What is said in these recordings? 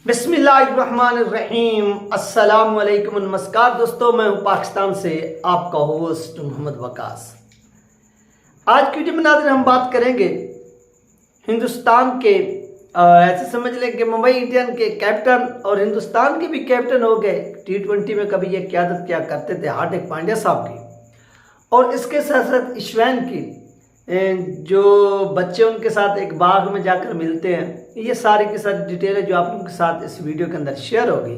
बिस्मिल्लाहिर्रहमानिर्रहीम। अस्सलाम वालेकुम। नमस्कार दोस्तों, मैं हूं पाकिस्तान से आपका होस्ट मोहम्मद वकास। आज की वीडियो में नाज़रीन हम बात करेंगे हिंदुस्तान के ऐसे समझ लें कि मुंबई इंडियन के कैप्टन और हिंदुस्तान के भी कैप्टन हो गए। T20 में कभी ये क़यादत क्या करते थे, हार्दिक पांड्या साहब की, और इसके साथ साथ ईशान की जो बच्चे उनके साथ एक बाग में जाकर मिलते हैं। ये सारी की सारी डिटेलें जो आप लोगों के साथ इस वीडियो के अंदर शेयर होगी।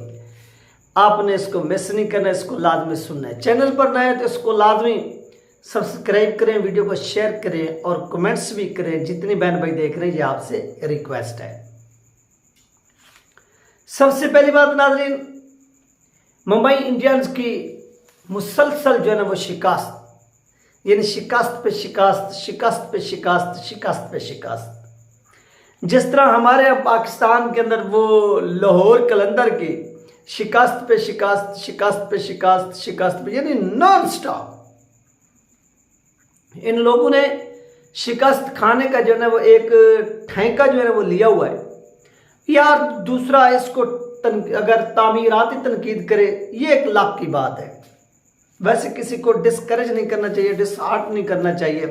आपने इसको मिस नहीं करना, इसको लाजमी सुनना है। चैनल पर नए तो इसको लाजमी सब्सक्राइब करें, वीडियो को शेयर करें और कमेंट्स भी करें। जितनी बहन भाई देख रहे हैं ये आपसे रिक्वेस्ट है। सबसे पहली बात नाज़रीन, मुंबई इंडियंस की मुसलसल जो है ना वो शिकस्त, यानी शिकस्त पे शिकस्त, शिकस्त पे शिकस्त, शिकस्त पे शिकस्त। जिस तरह हमारे यहाँ पाकिस्तान के अंदर वो लाहौर कलंदर की शिकस्त पे शिकस्त, शिकस्त पे शिकस्त, शिकस्त पे, यानी नॉन स्टॉप इन लोगों ने शिकस्त खाने का जो है ना वो एक ठेका जो है ना वो लिया हुआ है। यार दूसरा इसको अगर तामीराती तनकीद करे ये एक लाख की बात है। वैसे किसी को डिस्करेज नहीं करना चाहिए, डिसहार्ट नहीं करना चाहिए।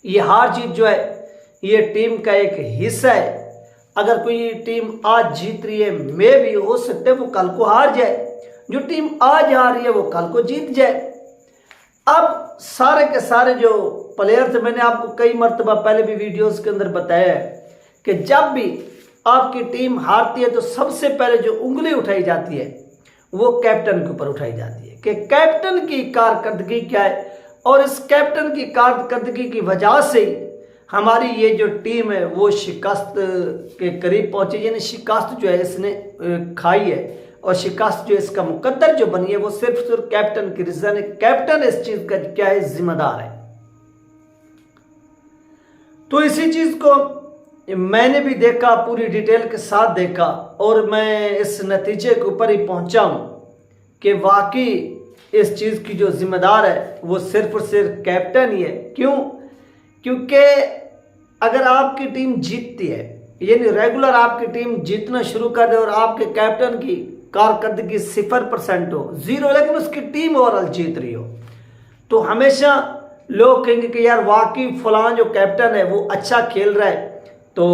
ये हार जीत जो है ये टीम का एक हिस्सा है। अगर कोई टीम आज जीत रही है, मे भी हो सकता है वो कल को हार जाए। जो टीम आज हार रही है वो कल को जीत जाए। अब सारे के सारे जो प्लेयर थे, मैंने आपको कई मरतबा पहले भी वीडियोस के अंदर बताया है कि जब भी आपकी टीम हारती है तो सबसे पहले जो उंगली उठाई जाती है वो कैप्टन के ऊपर उठाई जाती है कि कैप्टन की कारकर्दगी क्या है। और इस कैप्टन की कारकर्दगी की वजह से हमारी ये जो टीम है वो शिकस्त के करीब पहुंची, यानी शिकस्त जो है इसने खाई है। और शिकस्त जो इसका मुकद्दर जो बनी है वो सिर्फ कैप्टन की रीजन है। कैप्टन इस चीज का क्या है, जिम्मेदार है। तो इसी चीज को मैंने भी देखा, पूरी डिटेल के साथ देखा, और मैं इस नतीजे के ऊपर ही पहुंचा हूं कि वाकई इस चीज़ की जो जिम्मेदार है वो सिर्फ और सिर्फ कैप्टन ही है। क्यों? क्योंकि अगर आपकी टीम जीतती है, यानी रेगुलर आपकी टीम जीतना शुरू कर दे और आपके कैप्टन की कारकर्दगी 0% हो, 0, लेकिन उसकी टीम ओवरऑल जीत रही हो, तो हमेशा लोग कहेंगे कि यार वाकई फलां जो कैप्टन है वो अच्छा खेल रहा है, तो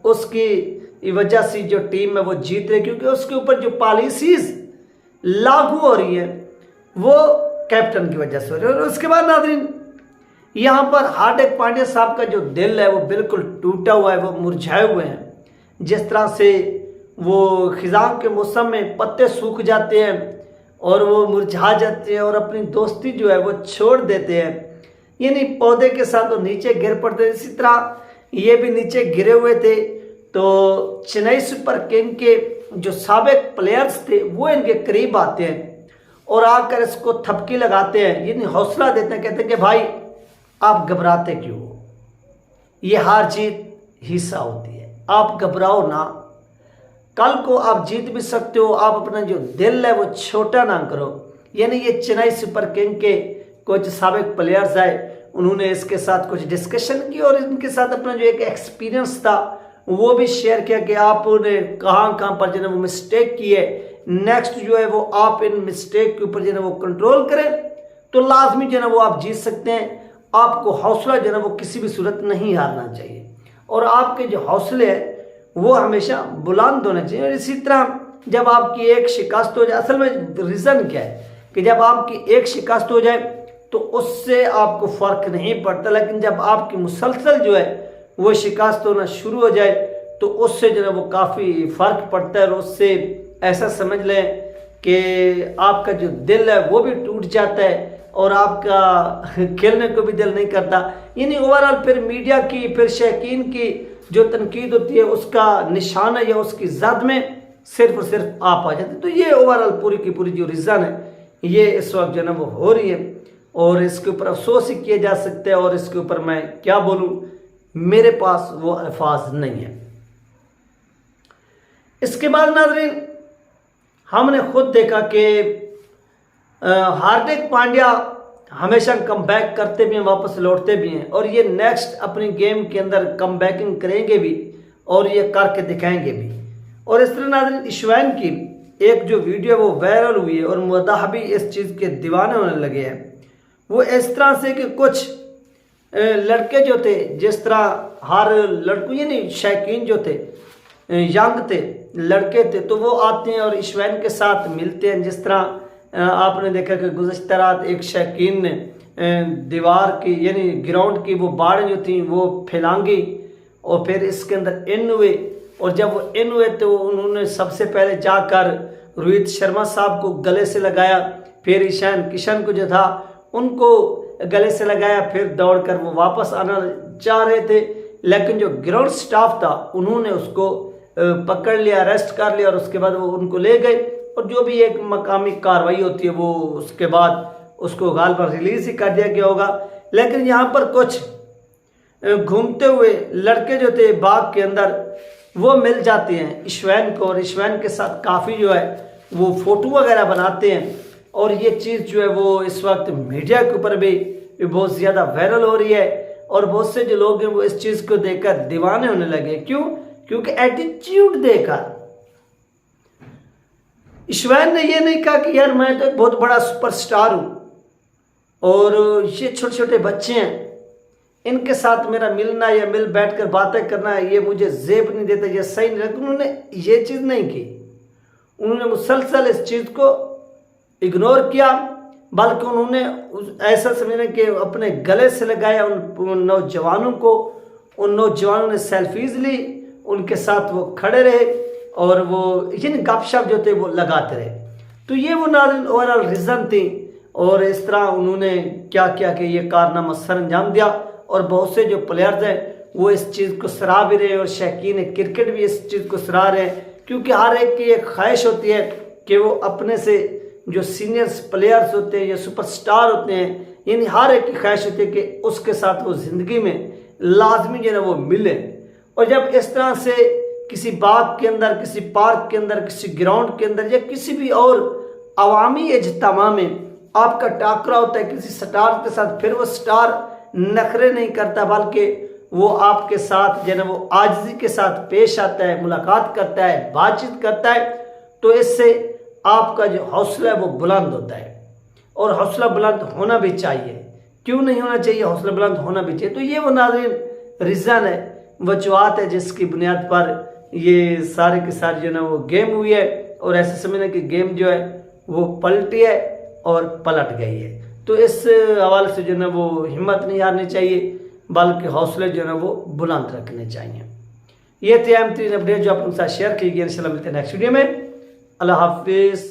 उसकी वजह से जो टीम है वो जीत रही, क्योंकि उसके ऊपर जो पॉलिसीज लागू हो रही है वो कैप्टन की वजह से हो रही है। और उसके बाद नाज़रीन यहाँ पर हार्दिक पांड्या साहब का जो दिल है वो बिल्कुल टूटा हुआ है, वो मुरझाए हुए हैं। जिस तरह से वो खिज़ां के मौसम में पत्ते सूख जाते हैं और वो मुरझा जाते हैं और अपनी दोस्ती जो है वो छोड़ देते हैं, यानी पौधे के साथ वो नीचे गिर पड़ते हैं। इसी तरह ये भी नीचे गिरे हुए थे। तो चेन्नई सुपर किंग के जो साबिक प्लेयर्स थे वो इनके करीब आते हैं और आकर इसको थपकी लगाते हैं, यानी हौसला देते हैं, कहते हैं कि भाई आप घबराते क्यों हो, ये हार जीत हिस्सा होती है, आप घबराओ ना, कल को आप जीत भी सकते हो। आप अपना जो दिल है वो छोटा ना करो। यानी ये चेन्नई सुपर किंग के कुछ साबिक प्लेयर्स आए, उन्होंने इसके साथ कुछ डिस्कशन की और इनके साथ अपना जो एक एक्सपीरियंस था वो भी शेयर किया कि आपने कहाँ कहाँ पर जो है वो मिस्टेक की है। नेक्स्ट जो है वो आप इन मिस्टेक के ऊपर जो है वो कंट्रोल करें तो लाजमी जो है वो आप जीत सकते हैं। आपको हौसला जो है वो किसी भी सूरत नहीं हारना चाहिए और आपके जो हौसले हैं वो हमेशा बुलंद होने चाहिए। और इसी तरह जब आपकी एक शिकस्त हो जाए, असल में रीज़न क्या है कि जब आपकी एक शिकस्त हो जाए तो उससे आपको फ़र्क नहीं पड़ता, लेकिन जब आपकी मुसलसल जो है वो शिकस्त होना शुरू हो जाए तो उससे जो है वो काफ़ी फ़र्क पड़ता है। और उससे ऐसा समझ लें कि आपका जो दिल है वो भी टूट जाता है और आपका खेलने को भी दिल नहीं करता। यानी ओवरऑल फिर मीडिया की, फिर शौकीन की जो तनकीद होती है उसका निशाना या उसकी जद में सिर्फ और सिर्फ आप आ जाते। तो ये ओवरऑल पूरी की पूरी जो रीज़न है ये इस वक्त जो है ना वो हो रही है और इसके ऊपर अफसोस ही किया जा सकता है। और इसके ऊपर मैं क्या बोलूँ, मेरे पास वो अल्फाज नहीं है। इसके बाद नाज़रीन हमने खुद देखा कि हार्दिक पांड्या हमेशा कम बैक करते भी हैं, वापस लौटते भी हैं और ये नेक्स्ट अपनी गेम के अंदर कम बैकिंग करेंगे भी और ये करके दिखाएंगे भी। और इस तरह नाज़रीन इशवान की एक जो वीडियो वो वायरल हुई है और मुद्दाह भी इस चीज़ के दीवाने होने लगे हैं। वो इस तरह से कि कुछ लड़के जो थे, जिस तरह हर लड़कों यानी शौकीन जो थे, यंग थे, लड़के थे, तो वो आते हैं और इशवान के साथ मिलते हैं। जिस तरह आपने देखा कि गुज़श्ता रात एक शौकीन ने दीवार की यानी ग्राउंड की वो बाड़ें जो थी वो फैलांगी और फिर इसके अंदर इन हुए, और जब वो इन हुए तो उन्होंने सबसे पहले जाकर रोहित शर्मा साहब को गले से लगाया, फिर ईशान किशन को जो था उनको गले से लगाया, फिर दौड़कर वो वापस आना चाह रहे थे, लेकिन जो ग्राउंड स्टाफ था उन्होंने उसको पकड़ लिया, अरेस्ट कर लिया और उसके बाद वो उनको ले गए। और जो भी एक मकामी कार्रवाई होती है वो उसके बाद उसको गालिबा रिलीज ही कर दिया गया होगा। लेकिन यहाँ पर कुछ घूमते हुए लड़के जो थे बाग के अंदर वो मिल जाते हैं इशवान को, और इशवान के साथ काफ़ी जो है वो फ़ोटो वगैरह बनाते हैं। और ये चीज़ जो है वो इस वक्त मीडिया के ऊपर भी बहुत ज़्यादा वायरल हो रही है, और बहुत से जो लोग हैं वो इस चीज़ को देखकर दीवाने होने लगे। क्यों? क्योंकि एटीट्यूड देखकर इशवान ने ये नहीं कहा कि यार मैं तो एक बहुत बड़ा सुपरस्टार हूँ और ये छोटे छोटे बच्चे हैं, इनके साथ मेरा मिलना या मिल बैठकर बातें करना ये मुझे जेब नहीं देता, ये सही नहीं लगता। उन्होंने ये चीज़ नहीं की, उन्होंने मुसलसल इस चीज़ को इग्नोर किया, बल्कि उन्होंने ऐसा समझने कि अपने गले से लगाया उन नौजवानों को। उन नौजवानों ने सेल्फीज ली, उनके साथ वो खड़े रहे और वो यानी गपशप जो थे वो लगाते रहे। तो ये वो नाज़रीन ओवरऑल रीज़न थी, और इस तरह उन्होंने क्या किया कि ये कारनामा सर अंजाम दिया। और बहुत से जो प्लेयर्स हैं वो इस चीज़ को सराह भी रहे हैं, और शौकीन क्रिकेट भी इस चीज़ को सराह रहे हैं, क्योंकि हर एक की एक ख्वाहिश होती है कि वो अपने से जो सीनियर्स प्लेयर्स होते हैं या सुपरस्टार होते हैं, यानी हर एक की ख्वाहिश होती है कि उसके साथ वो ज़िंदगी में लाजमी जो है वो मिले। और जब इस तरह से किसी बाग के अंदर, किसी पार्क के अंदर, किसी ग्राउंड के अंदर या किसी भी और अवामी इज्तिमा में आपका टाकरा होता है किसी स्टार के साथ, फिर वो स्टार नखरे नहीं करता, बल्कि वो आपके साथ जो है वो आजिज़ी के साथ पेश आता है, मुलाकात करता है, बातचीत करता है, तो इससे आपका जो हौसला है वो बुलंद होता है। और हौसला बुलंद होना भी चाहिए, क्यों नहीं होना चाहिए, हौसला बुलंद होना भी चाहिए। तो ये वो नाज़रीन रीज़न है, वजूहत है जिसकी बुनियाद पर ये सारे के सारे जो है ना वो गेम हुई है, और ऐसे समझना कि गेम जो है वो पलटी है और पलट गई है। तो इस हवाले से जो है ना वो हिम्मत नहीं हारनी चाहिए, बल्कि हौसले जो है ना वो बुलंद रखने चाहिए। ये थे अहम तरीन अपडेट जो आपके साथ शेयर की गई। इंशाल्लाह मिलते हैं नेक्स्ट वीडियो में। अल्लाह हाफिज़।